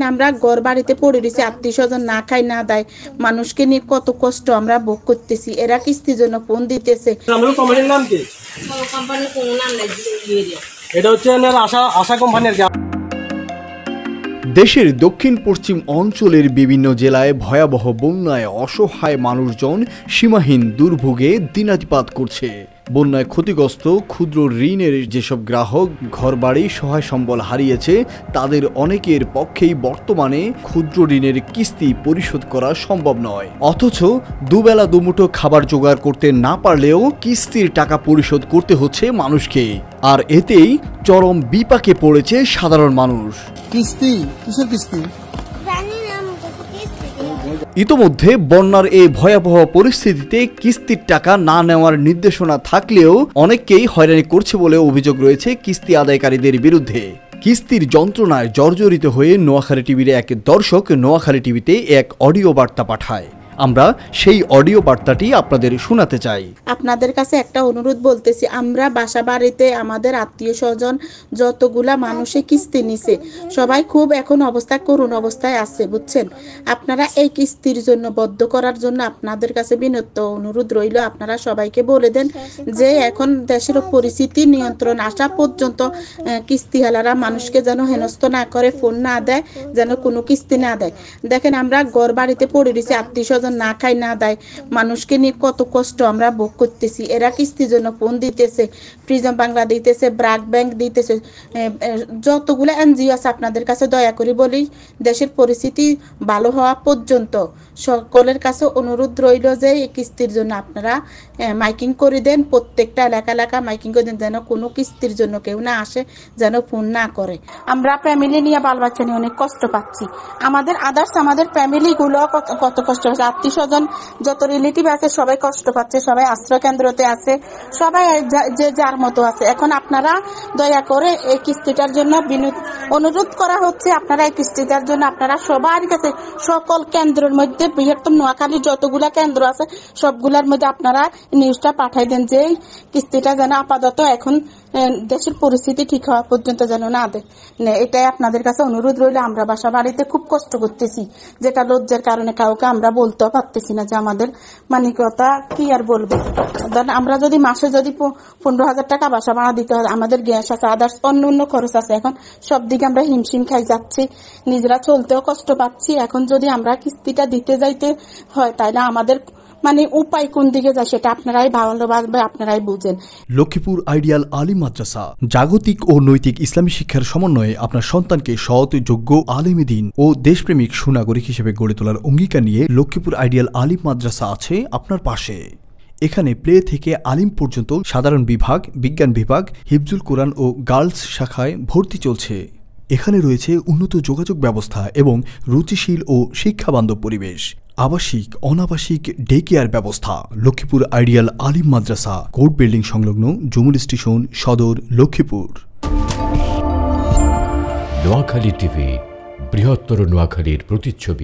আমরা ঘর বাড়িতে পড়ে রয়েছি, আত্মীয় স্বজন না খাই না দেয়, মানুষকে নিয়ে কত কষ্ট আমরা ভোগ করতেছি। এরা কিস্তির জন্য ফোন দিতেছে। কোম্পানির নাম কি? এটা হচ্ছে আশা কোম্পানির। দেশের দক্ষিণ পশ্চিম অঞ্চলের বিভিন্ন জেলায় ভয়াবহ বন্যায় অসহায় মানুষজন সীমাহীন দুর্ভোগে দিনাতিপাত করছে। বন্যায় ক্ষতিগ্রস্ত ক্ষুদ্র ঋণের যেসব গ্রাহক ঘরবাড়ি সহায় সম্বল হারিয়েছে, তাদের অনেকের পক্ষেই বর্তমানে ক্ষুদ্র ঋণের কিস্তি পরিশোধ করা সম্ভব নয়। অথচ দুবেলা দুমুঠো খাবার জোগাড় করতে না পারলেও কিস্তির টাকা পরিশোধ করতে হচ্ছে মানুষকে। আর এতেই চরম বিপাকে পড়েছে সাধারণ মানুষ। ইতোমধ্যে বন্যার এই ভয়াবহ পরিস্থিতিতে কিস্তির টাকা না নেওয়ার নির্দেশনা থাকলেও অনেককেই হয়রানি করছে বলে অভিযোগ রয়েছে কিস্তি আদায়কারীদের বিরুদ্ধে। কিস্তির যন্ত্রণায় জর্জরিত হয়ে নোয়াখালী টিভির এক দর্শক নোয়াখালী টিভিতে এক অডিও বার্তা পাঠায়। আমরা সেই অডিও বার্তাটি আপনাদের শোনাতে চাই। আপনাদের কাছে একটা অনুরোধ বলতেছি, আমরা বাসা বাড়িতে আমাদের আত্মীয় স্বজন যতগুলা মানুষে কিস্তি নিছে, সবাই খুব এখন অবস্থা করুণ অবস্থায় আছে, বুঝছেন। আপনারা এই কিস্তির জন্য বদ্ধ করার জন্য আপনাদের কাছে বিনীত অনুরোধ রইল, আপনারা সবাইকে বলে দেন যে এখন দেশের পরিস্থিতি নিয়ন্ত্রণ আসা পর্যন্ত কিস্তিওয়ালারা মানুষকে যেন হেনস্থ না করে, ফোন না দেয়, যেন কোনো কিস্তি না দেয়। দেখেন আমরা ঘর বাড়িতে পড়ে রয়েছি, আত্মীয় স্বজন না খাই না দেয়, মানুষকে নিয়ে কত কষ্ট আমরা ভোগ করতেছি। এরা কিস্তির জন্য ফোন দিতেছে, প্রিজম বাংলা দিতেছে, ব্র্যাক ব্যাংক দিতেছে, যতগুলো এনজিও আছে আপনাদের কাছে দয়া করে বলি, দেশের পরিস্থিতি ভালো হওয়া পর্যন্ত সকলের কাছে অনুরোধ রইল যে এই কিস্তির জন্য আপনারা মাইকিং করে দেন, প্রত্যেকটা এলাকা মাইকিং করে দেন, যেন কোনো কিস্তির জন্য কেউ না আসে, যেন ফোন না করে। আমরা ফ্যামিলি নিয়ে বাল বাচ্চা নিয়ে অনেক কষ্ট পাচ্ছি। আমাদের আমাদের ফ্যামিলিগুলো কত কষ্ট পাচ্ছে, আত্মীয় স্বজন যত রিলেটিভ আছে সবাই কষ্ট পাচ্ছে, সবাই আশ্রয় কেন্দ্রতে আছে, সবাই যে যার মতো আছে। এখন আপনারা দয়া করে এই কিস্তিটার জন্য অনুরোধ করা হচ্ছে, আপনারা এই কিস্তিটার জন্য আপনারা সবার কাছে সকল কেন্দ্রের মধ্যে বৃহত্তম নোয়াখালী যতগুলা কেন্দ্র আছে সবগুলার মধ্যে আপনারা নিউজটা পাঠাই দেন যে কিস্তিটা যেন আপাতত এখন দেশের পরিস্থিতি ঠিক হওয়া পর্যন্ত যেন না দেয়। এটাই আপনাদের কাছে অনুরোধ রইল। আমরা বাসা বাড়িতে খুব কষ্ট করতেছি, যেটা লজ্জার কারণে কাউকে আমরা বলতেও পারতেছি না যে আমাদের মানিকতা কি আর বলবো। আমরা যদি মাসে যদি 15,000 টাকা বাসা ভাড়া দিতে হয়, আমাদের গ্যাস আছে, আদার্স অন্য খরচ আছে, এখন সব দিকে আমরা হিমশিম খাই যাচ্ছি, নিজেরা চলতেও কষ্ট পাচ্ছি। এখন যদি আমরা কিস্তিটা দিতে যাইতে হয় তাহলে আমাদের উপায় কোন দিকে যায় সেটা আপনারাই ভালোবাসবে, আপনারাই বুঝেন। লক্ষ্মীপুর আইডিয়াল আলিম মাদ্রাসা জাগতিক ও নৈতিক ইসলামী শিক্ষার সমন্বয়ে আপনার সন্তানকে সৎ, যোগ্য, আলেমে দ্বীন ও দেশপ্রেমিক সুনাগরিক হিসেবে গড়ে তোলার অঙ্গীকার নিয়ে লক্ষ্মীপুর আইডিয়াল আলিম মাদ্রাসা আছে আপনার পাশে। এখানে প্লে থেকে আলিম পর্যন্ত সাধারণ বিভাগ, বিজ্ঞান বিভাগ, হিফজুল কোরআন ও গার্লস শাখায় ভর্তি চলছে। এখানে রয়েছে উন্নত যোগাযোগ ব্যবস্থা এবং রুচিশীল ও শিক্ষাবান্ধব পরিবেশ, আবাসিক অনাবাসিক ডে কেয়ার ব্যবস্থা। লক্ষ্মীপুর আইডিয়াল আলিম মাদ্রাসা, কোর্ট বিল্ডিং সংলগ্ন, জমুল স্টেশন, সদর, লক্ষ্মীপুর। নোয়াখালী টিভি, বৃহত্তর নোয়াখালীর প্রতিচ্ছবি।